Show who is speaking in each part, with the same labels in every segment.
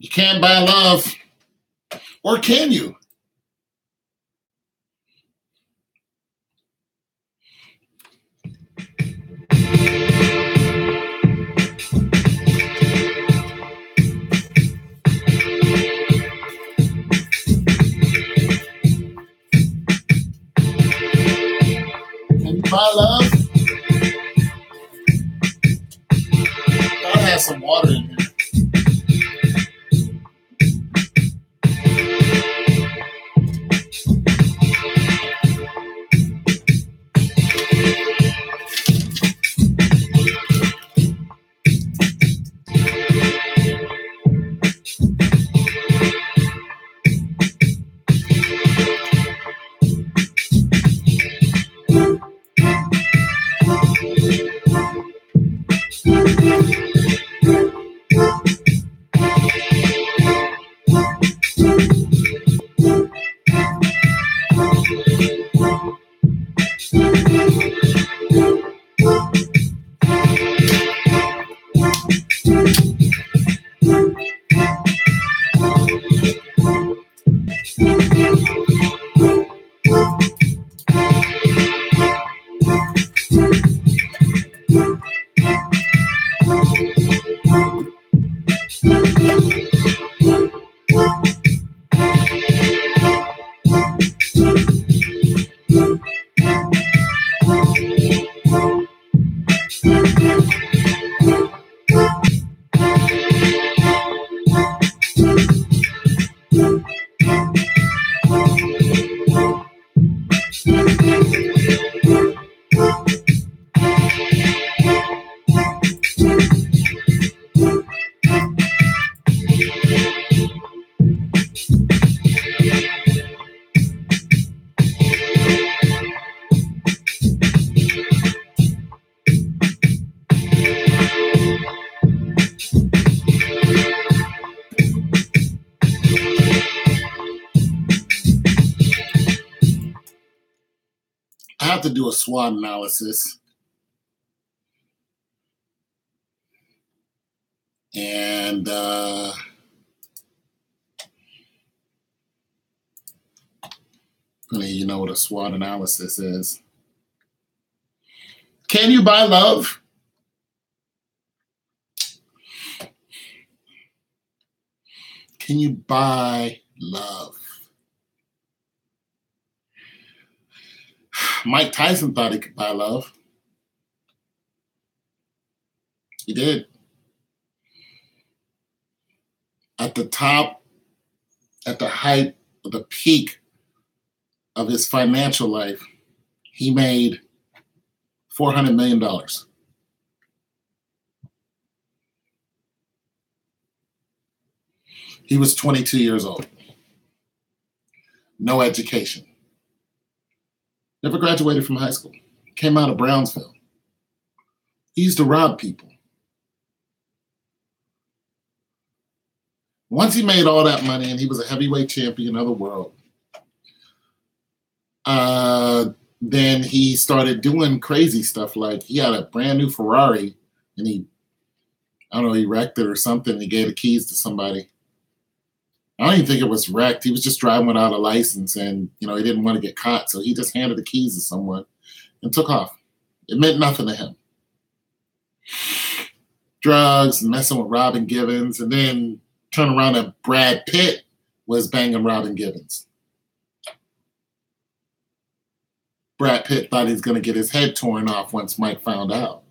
Speaker 1: You can't buy love. Or can you? Can you buy love? Gotta have some water in here. I have to do a SWOT analysis. And you know what a SWOT analysis is. Can you buy love? Can you buy love? Mike Tyson thought he could buy love. He did. At the top, at the height, of the peak of his financial life, he made $400 million. He was 22 years old. No education. Never graduated from high school. Came out of Brownsville. He used to rob people. Once he made all that money and he was a heavyweight champion of the world, then he started doing crazy stuff. Like he had a brand new Ferrari and he wrecked it or something. He gave the keys to somebody. I don't even think it was wrecked. He was just driving without a license and, he didn't want to get caught. So he just handed the keys to someone and took off. It meant nothing to him. Drugs, messing with Robin Givens, and then turn around and Brad Pitt was banging Robin Givens. Brad Pitt thought he was going to get his head torn off once Mike found out.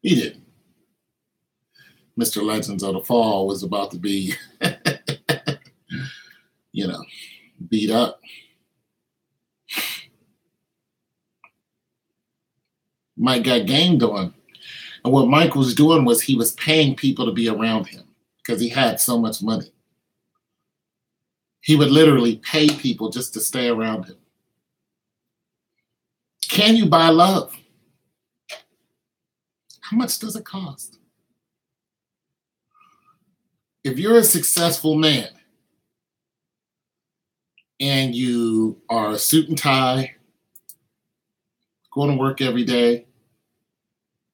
Speaker 1: He didn't. Mr. Legends of the Fall was about to be, beat up. Mike got gamed on. And what Mike was doing was he was paying people to be around him because he had so much money. He would literally pay people just to stay around him. Can you buy love? How much does it cost? If you're a successful man and you are a suit and tie, going to work every day,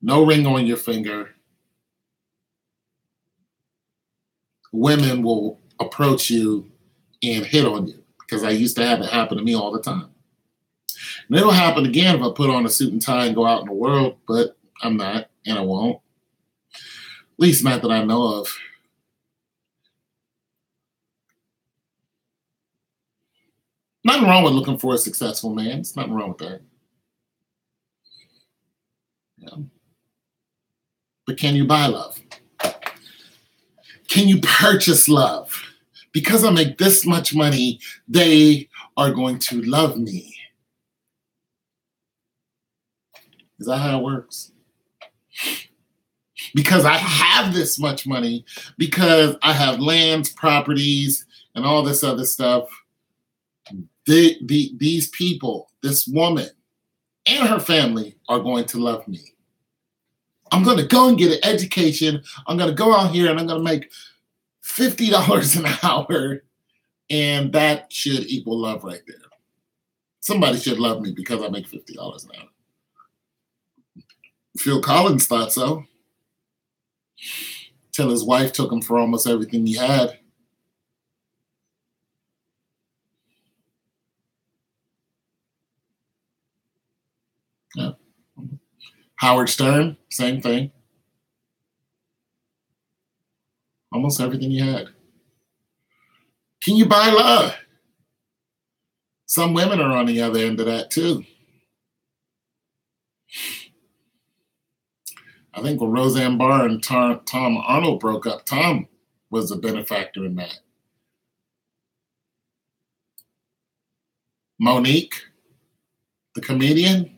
Speaker 1: no ring on your finger, women will approach you and hit on you, because I used to have it happen to me all the time. And it'll happen again if I put on a suit and tie and go out in the world, but I'm not, and I won't. At least not that I know of. Nothing wrong with looking for a successful man. There's nothing wrong with that. Yeah. But can you buy love? Can you purchase love? Because I make this much money, they are going to love me. Is that how it works? Because I have this much money, because I have lands, properties, and all this other stuff, these people, this woman and her family are going to love me. I'm going to go and get an education. I'm going to go out here and I'm going to make $50 an hour, and that should equal love right there. Somebody should love me because I make $50 an hour. Phil Collins thought so, till his wife took him for almost everything he had. Yeah. Howard Stern, same thing. Almost everything he had. Can you buy love? Some women are on the other end of that too. I think when Roseanne Barr and Tom Arnold broke up, Tom was a benefactor in that. Monique, the comedian,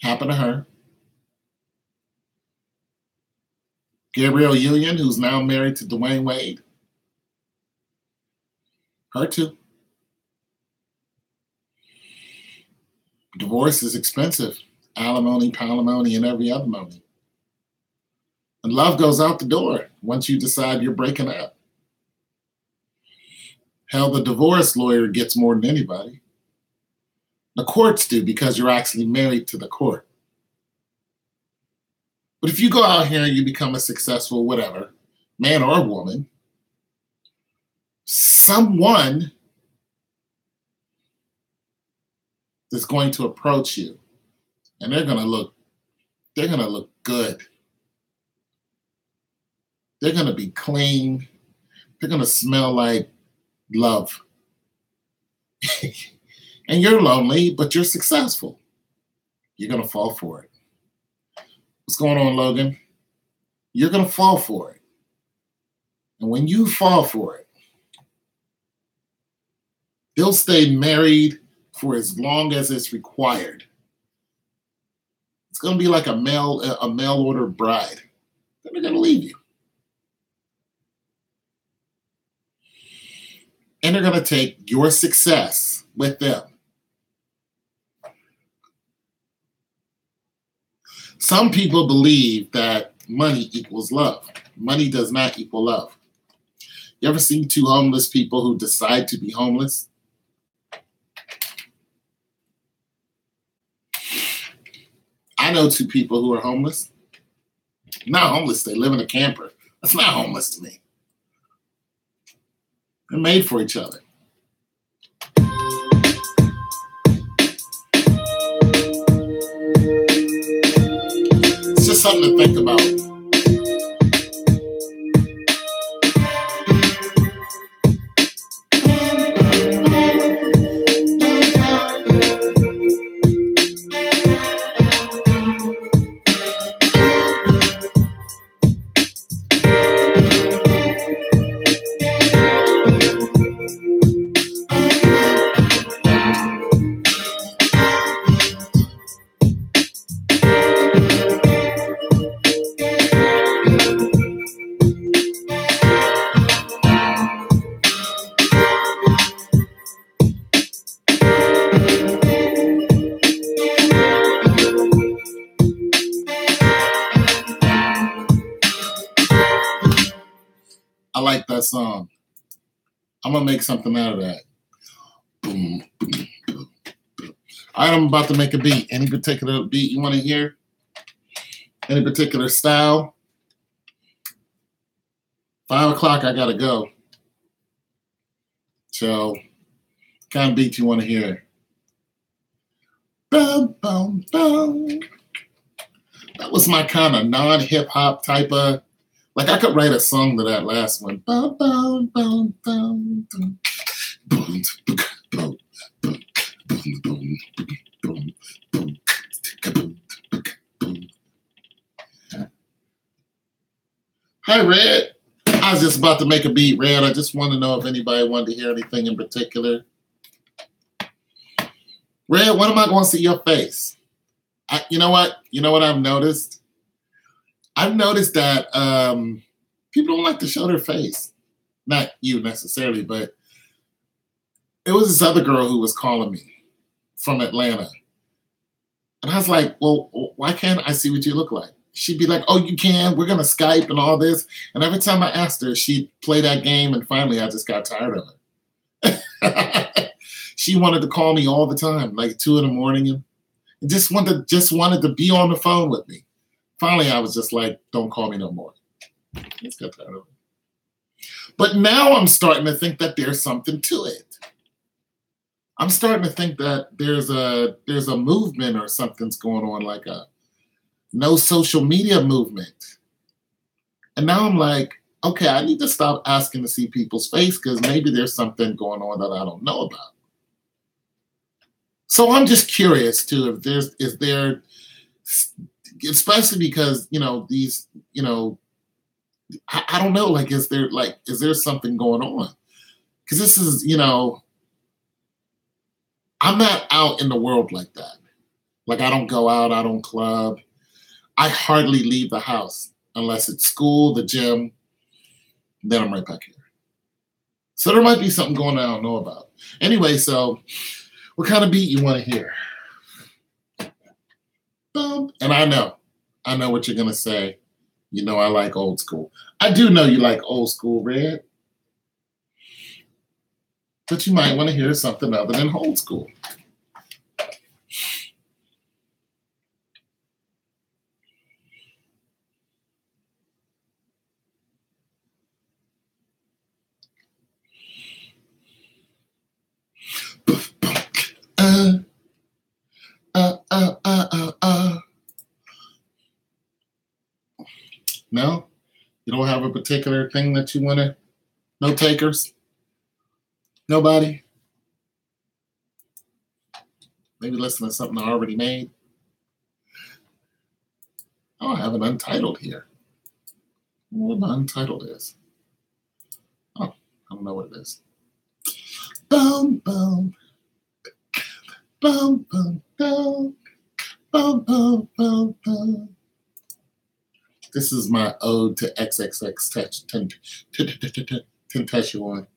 Speaker 1: happened to her. Gabrielle Union, who's now married to Dwayne Wade, her too. Divorce is expensive. Alimony, palimony, and every other money. And love goes out the door once you decide you're breaking up. Hell, the divorce lawyer gets more than anybody. The courts do, because you're actually married to the court. But if you go out here and you become a successful whatever, man or woman, someone is going to approach you, and they're gonna look good. They're gonna be clean. They're gonna smell like love. And you're lonely, but you're successful. You're gonna fall for it. What's going on, Logan? You're gonna fall for it. And when you fall for it, they'll stay married for as long as it's required. It's going to be like a mail order bride. Then they're going to leave you. And they're going to take your success with them. Some people believe that money equals love. Money does not equal love. You ever seen two homeless people who decide to be homeless? I know two people who are homeless. Not homeless, they live in a camper. That's not homeless to me. They're made for each other. It's just something to think about. I like that song. I'm going to make something out of that. Boom, boom, boom, boom. All right, I'm about to make a beat. Any particular beat you want to hear? Any particular style? 5 o'clock, I gotta go. So, what kind of beat you want to hear? Bum, bum, bum. That was my kind of non-hip hop type of. Like I could write a song to that last one. Bum, bum, bum, bum, bum. Boom, boom, boom, boom, boom, boom, boom, boom, boom. Hi, Red. I was just about to make a beat, Red. I just want to know if anybody wanted to hear anything in particular. Red, when am I going to see your face? You know what? You know what I've noticed? I've noticed that people don't like to show their face. Not you necessarily, but it was this other girl who was calling me from Atlanta. And I was like, well, why can't I see what you look like? She'd be like, oh, you can. We're going to Skype and all this. And every time I asked her, she'd play that game. And finally, I just got tired of it. She wanted to call me all the time, like 2 a.m. And just wanted to be on the phone with me. Finally, I was just like, don't call me no more. Just got tired of it. But now I'm starting to think that there's something to it. I'm starting to think that there's a movement or something's going on, like a no social media movement. And now I'm like, okay, I need to stop asking to see people's face because maybe there's something going on that I don't know about. So I'm just curious too, if is there, especially because, these, I don't know, like, is there something going on? Because this is, I'm not out in the world like that. Like, I don't go out, I don't club. I hardly leave the house unless it's school, the gym, then I'm right back here. So there might be something going on I don't know about. Anyway, so what kind of beat you want to hear? Boom. And I know what you're going to say. I like old school. I do know you like old school, Red. But you might want to hear something other than old school. No? You don't have a particular thing that you want to? No takers? Nobody? Maybe listen to something I already made? Oh, I have an untitled here. I wonder what the untitled is. Oh, I don't know what it is. Boom, boom. Boom, boom, boom. Boom, boom, boom, boom. This is my ode to XXX Tentacion.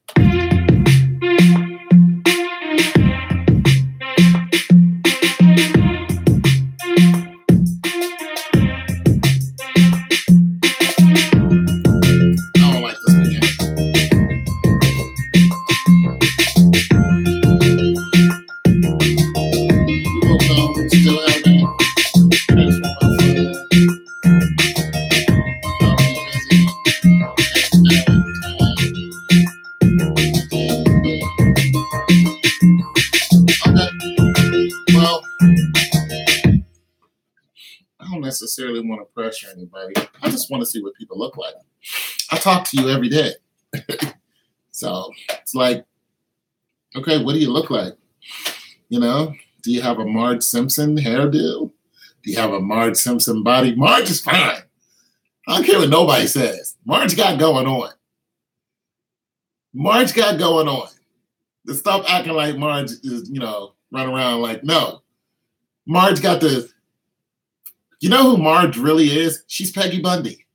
Speaker 1: Necessarily want to pressure anybody. I just want to see what people look like. I talk to you every day. So it's like, okay, what do you look like? Do you have a Marge Simpson hairdo? Do you have a Marge Simpson body? Marge is fine. I don't care what nobody says. Marge got going on. Marge got going on. Just stop acting like Marge is, run around like, no. Marge got the. You know who Marge really is? She's Peggy Bundy.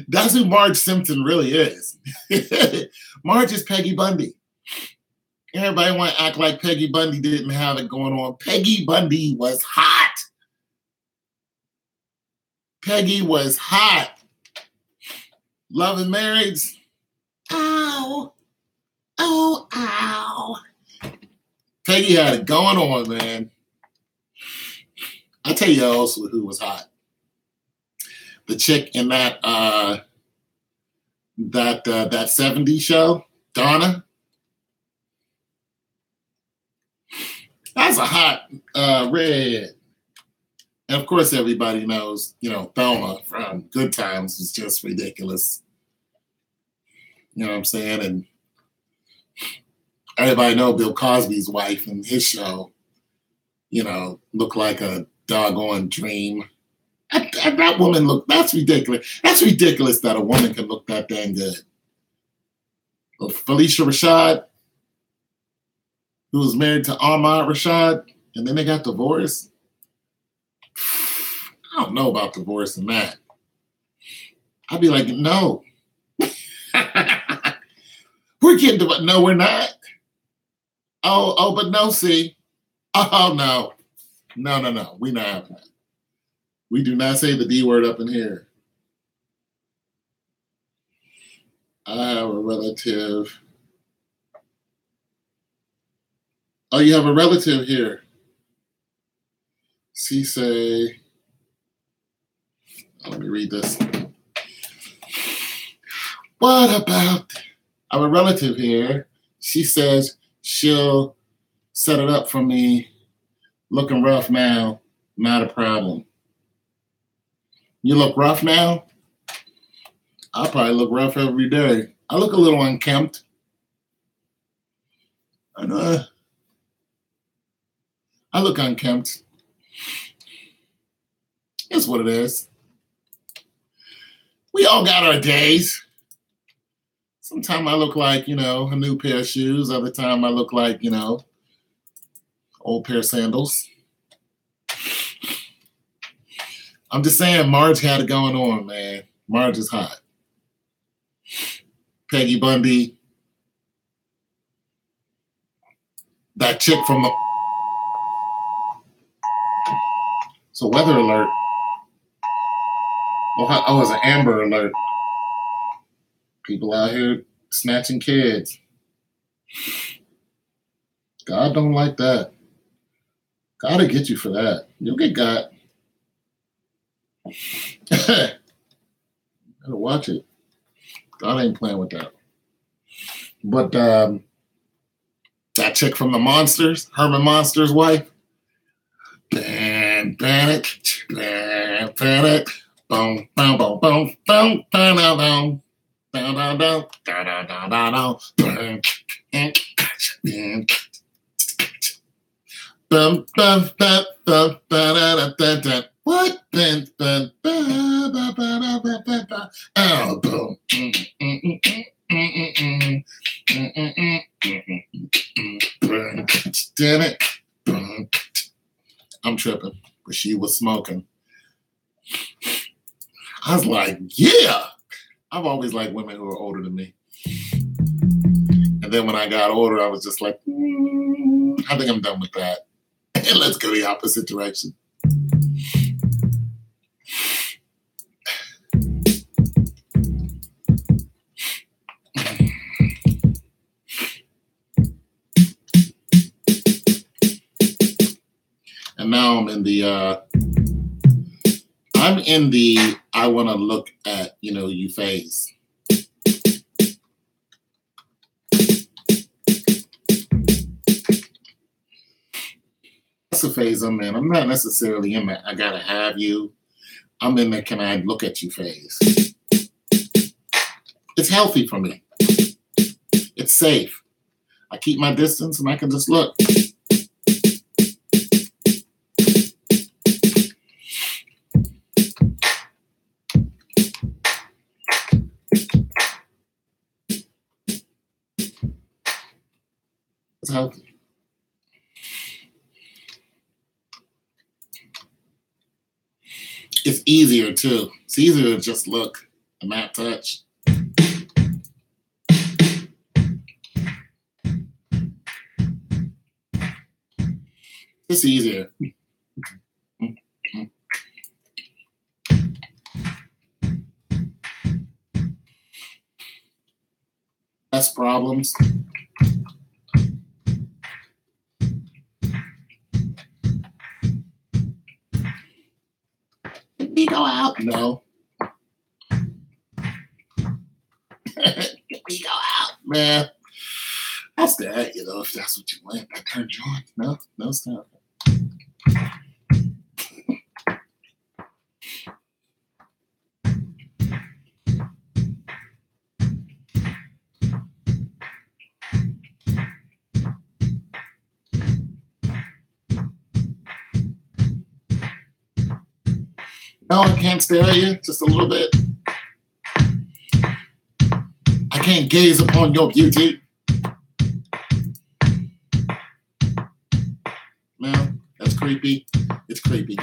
Speaker 1: That's who Marge Simpson really is. Marge is Peggy Bundy. Everybody want to act like Peggy Bundy didn't have it going on. Peggy Bundy was hot. Peggy was hot. Love and Marriage. Ow. Oh, ow. Peggy had it going on, man. I'll tell you else who was hot. The chick in that 70s show, Donna. That's a hot red. And of course, everybody knows, Thelma from Good Times was just ridiculous. You know what I'm saying? And everybody know Bill Cosby's wife in his show, looked like a doggone dream. And that woman that's ridiculous. That's ridiculous that a woman can look that dang good. Well, Felicia Rashad, who was married to Ahmad Rashad, and then they got divorced. I don't know about divorcing that. I'd be like, no. We're getting divorced. No, we're not. Oh, but no, see. Oh, no. No. We not having that. We do not say the D word up in here. I have a relative. Oh, you have a relative here. She say, let me read this. What about, I have a relative here. She says she'll set it up for me. Looking rough now, not a problem. You look rough now? I probably look rough every day. I look a little unkempt. I know. I look unkempt. It's what it is. We all got our days. Sometimes I look like, a new pair of shoes. Other time I look like, old pair of sandals. I'm just saying, Marge had it going on, man. Marge is hot. Peggy Bundy. That chick from the... So weather alert. Oh, it's an Amber alert. People out here snatching kids. God don't like that. God will get you for that. You'll get God. Better watch it. God ain't playing with that. But that chick from the Monsters, Herman Monster's wife. Panic, panic. Boom, boom, boom, boom, boom, down, down, down, down, down, down, down, down, down, bum, bum, bum, bum, ba, da, da, what? Oh, boom. Damn it. I'm tripping, but she was smoking. I was like, yeah. I've always liked women who are older than me. And then when I got older, I was just like, I think I'm done with that. And let's go the opposite direction. And now I'm in the I want to look at, you phase. That's the phase I'm in. I'm not necessarily in that I gotta have you. I'm in the can I look at you phase. It's healthy for me. It's safe. I keep my distance and I can just look. It's healthy. It's easier too. It's easier to just look and not touch. It's easier. Less problems. Did we go out? No. We go out, man. I'll stare at you though if that's what you want. I turned you on. No, no stop. No, I can't stare at you just a little bit. I can't gaze upon your beauty. No, that's creepy. It's creepy.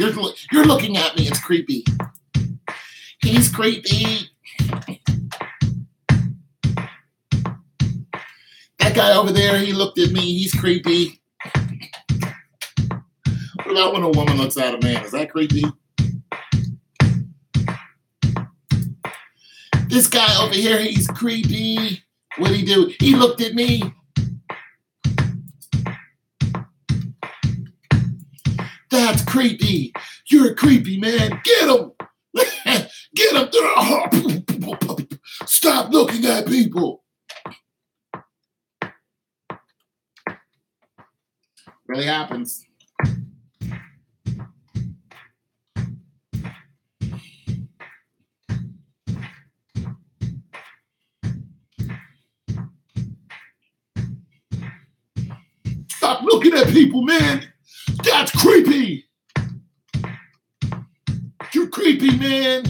Speaker 1: You're looking at me. It's creepy. He's creepy. That guy over there, he looked at me. He's creepy. What about when a woman looks at a man? Is that creepy? This guy over here, he's creepy. What'd he do? He looked at me. That's creepy. You're a creepy man. Get him. Get him. Stop looking at people. Really happens. Stop looking at people, man. That's creepy. You're creepy, man.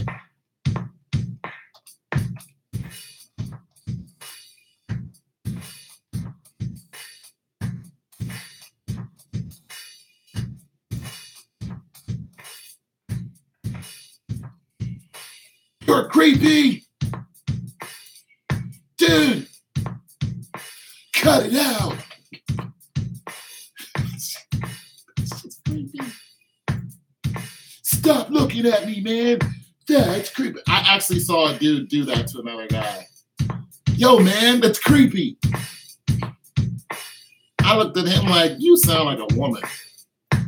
Speaker 1: You're creepy. Dude. Cut it out. Stop looking at me, man. That's creepy. I actually saw a dude do that to another guy. Yo, man, that's creepy. I looked at him like, you sound like a woman. I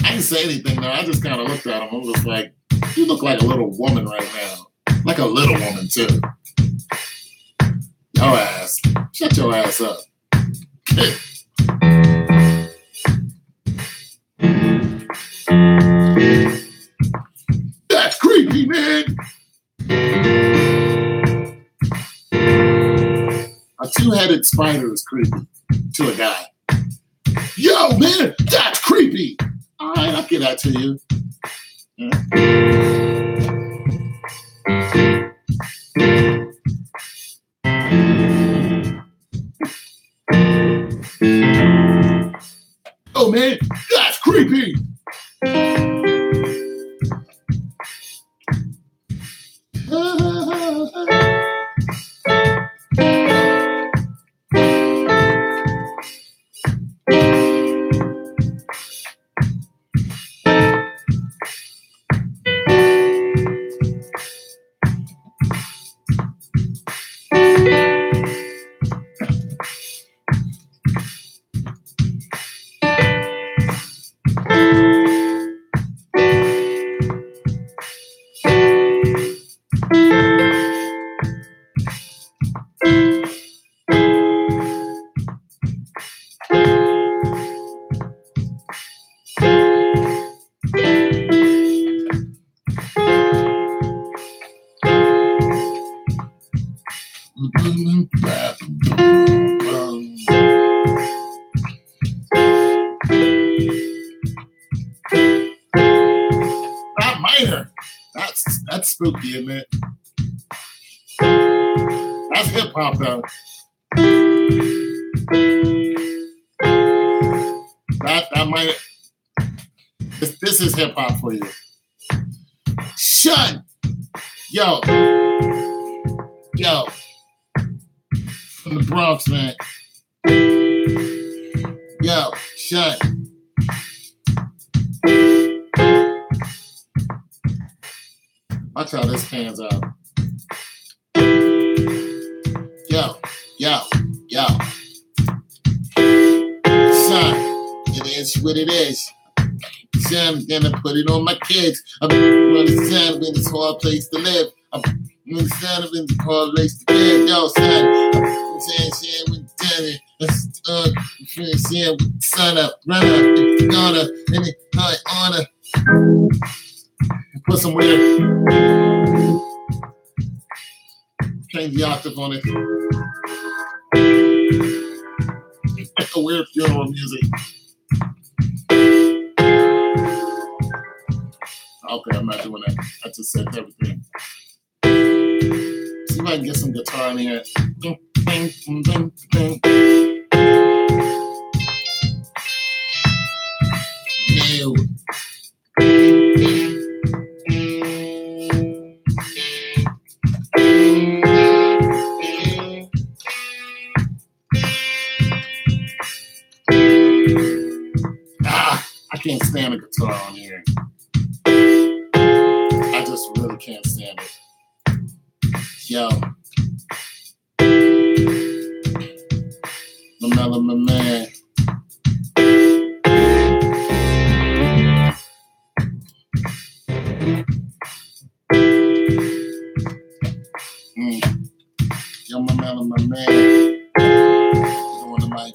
Speaker 1: didn't say anything, though. I just kind of looked at him. I was just like, you look like a little woman right now. Like a little woman, too. Your ass. Shut your ass up. That's creepy, man. A two-headed spider is creepy to a guy. Yo, man, that's creepy. All right, I'll give that to you. Oh, man, that's creepy. Not minor. That's spooky, isn't it? That's hip hop, though. That might. This is hip hop for you. Shut. Yo. From the Bronx, man. Yo, shut. Watch how this pans out. Yo. Son, it is what it is. Son, I'm gonna put it on my kids. I'm gonna son in this hard place to live. When the sound of the car race the bed outside. I'm saying shit with Danny. Shit with the sun up. Run up. It's gonna. And it honor. Put some weird. Change the octave on it. A weird funeral music. Okay, I'm not doing that. I just said everything. See if I can get some guitar in here. No. I can't stand a guitar on here. I just really can't stand it. Yo. My man. Yo, my man. On the mic.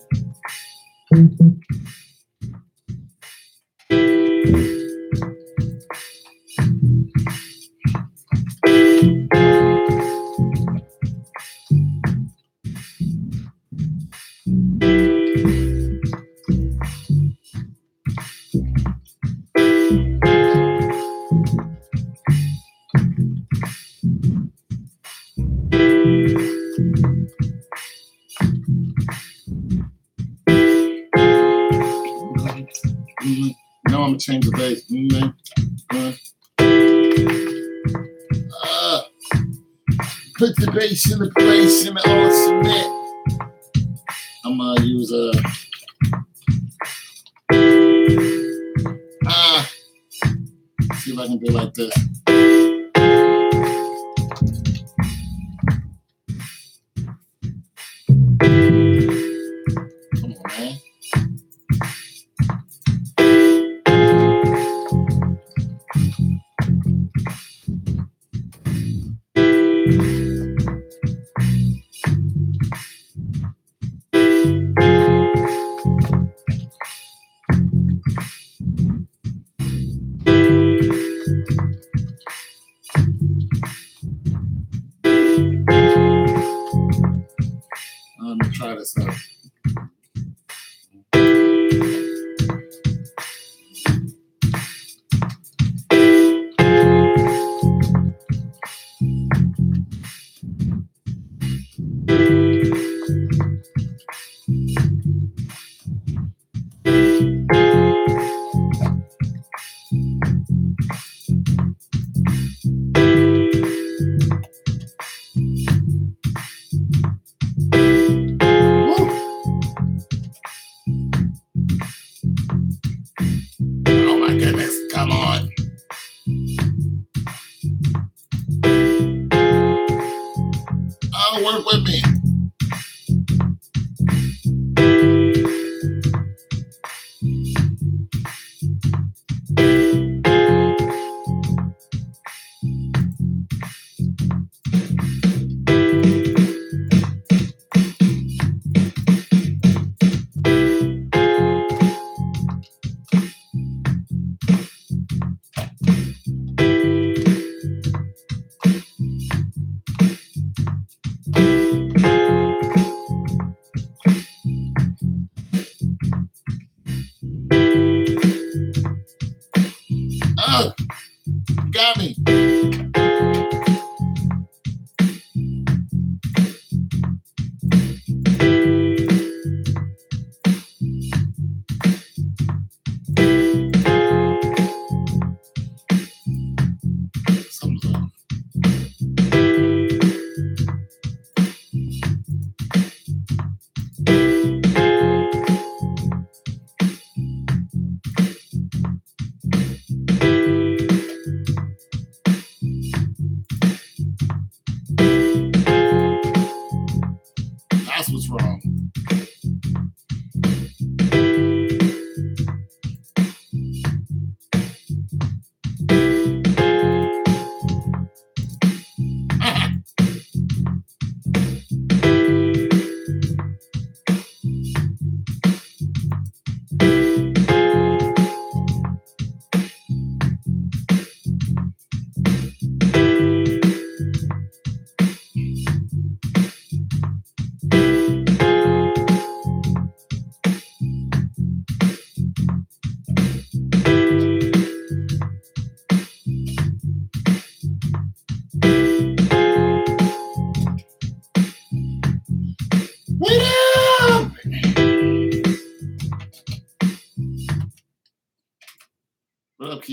Speaker 1: No, I'm gonna change the bass. Put the bass in the place and all cement. I'm gonna use see if I can do like this. Come on, man. Let me try this out. Come on. Oh, work with me. Oh, got me.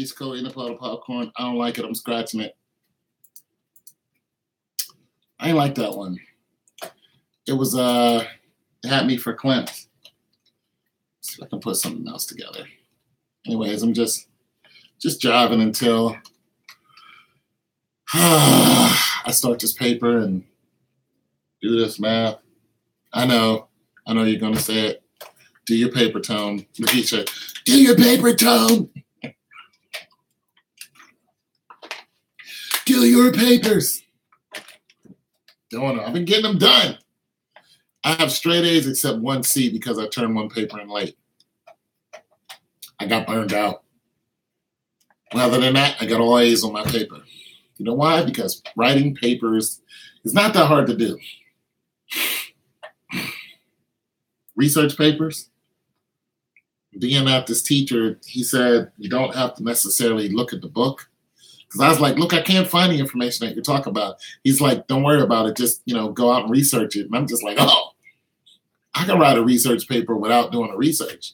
Speaker 1: East Coast peanut butter popcorn. I don't like it. I'm scratching it. I ain't like that one. It was it had me for Clint. Let's see if I can put something else together. Anyways, I'm just driving until I start this paper and do this math. I know you're gonna say it. Do your paper, Tone. Lakeisha, do your paper, Tone. Do your papers. Don't know. I've been getting them done. I have straight A's except one C because I turned one paper in late. I got burned out. Other than that, I got all A's on my paper. You know why? Because writing papers is not that hard to do. Research papers, being at this teacher, he said you don't have to necessarily look at the book. Because I was like, look, I can't find the information that you're talking about. He's like, don't worry about it. Just, go out and research it. And I'm just like, oh, I can write a research paper without doing the research.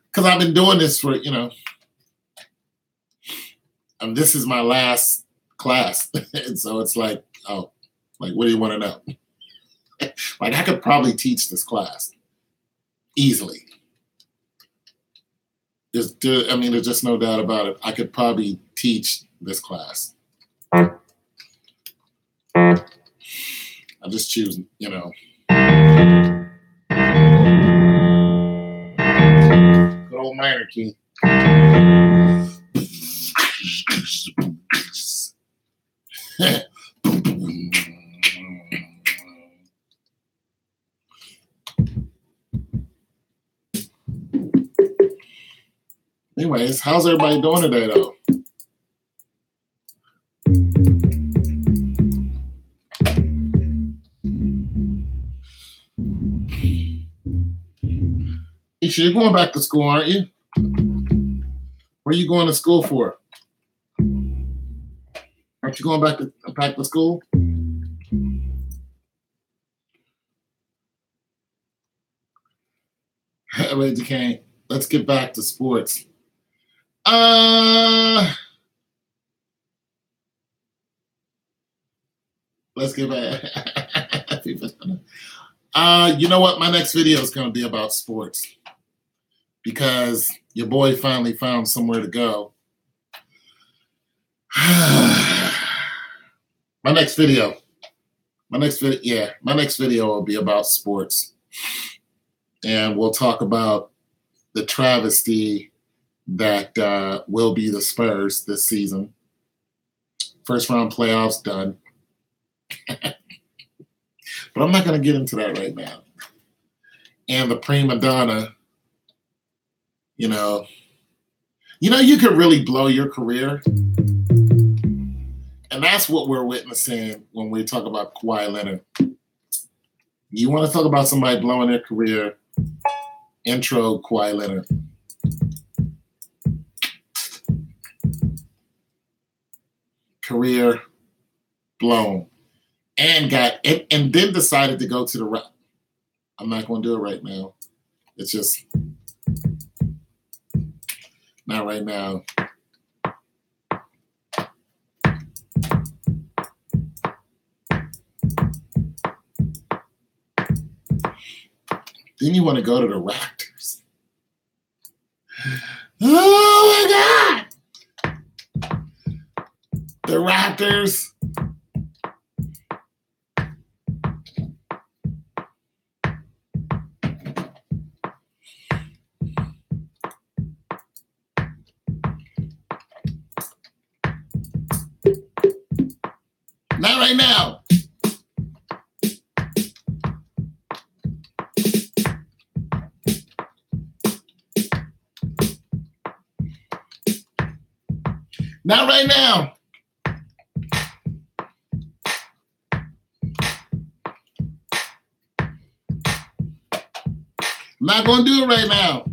Speaker 1: Because I've been doing this for, and this is my last class. And so it's like, oh, like, what do you want to know? Like, I could probably teach this class easily. There's just no doubt about it. I could probably teach this class. I just choose, Good old minor key. Anyways, how's everybody doing today, though? Isha, you're going back to school, aren't you? What are you going to school for? Aren't you going back to school? Wait, you can't. Let's get back to sports. Let's get back. You know what? My next video is going to be about sports because your boy finally found somewhere to go. My next video will be about sports, and we'll talk about the travesty that will be the Spurs this season. First round playoffs done. But I'm not going to get into that right now. And the prima donna, you could really blow your career. And that's what we're witnessing when we talk about Kawhi Leonard. You want to talk about somebody blowing their career? Intro Kawhi Leonard. Career blown. And then decided to go to the rock. I'm not going to do it right now. It's just not right now. Then you want to go to the Raptors. Oh my God! The Raptors. Not right now. Not right now. I'm not going to do it right now.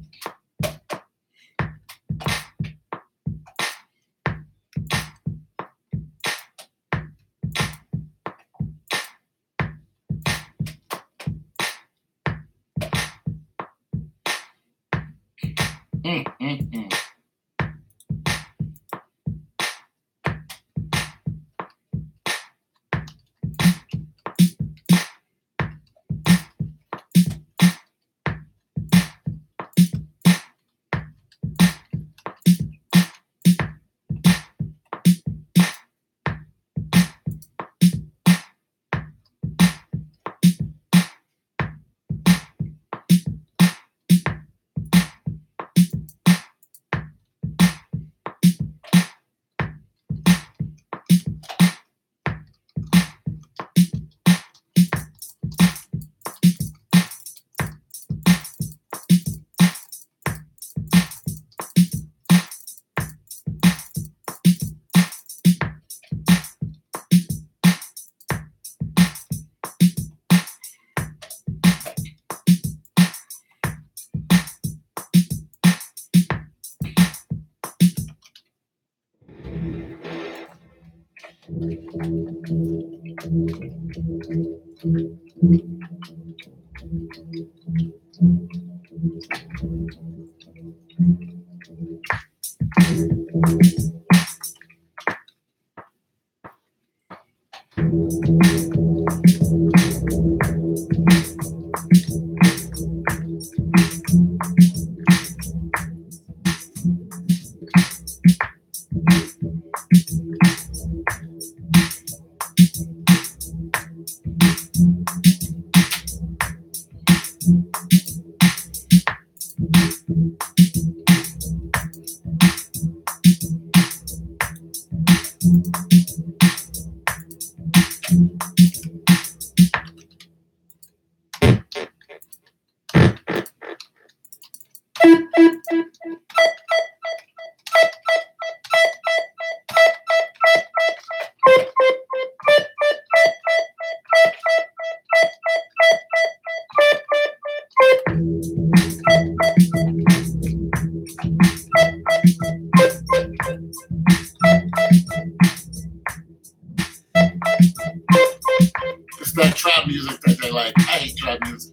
Speaker 1: It's that trap music that they like. I hate trap music.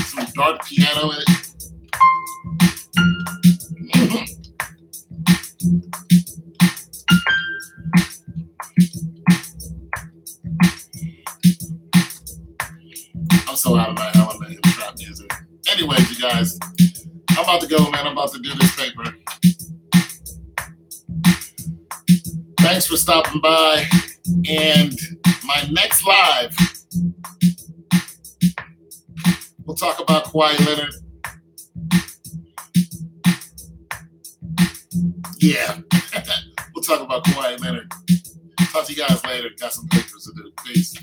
Speaker 1: Some dark piano in it. I'm so out of my element in trap music. Anyways, you guys, I'm about to go, man. I'm about to do this paper. Thanks for stopping by. And my next live, we'll talk about Kawhi Leonard. Yeah, we'll talk about Kawhi Leonard. Talk to you guys later. Got some papers to do. Peace.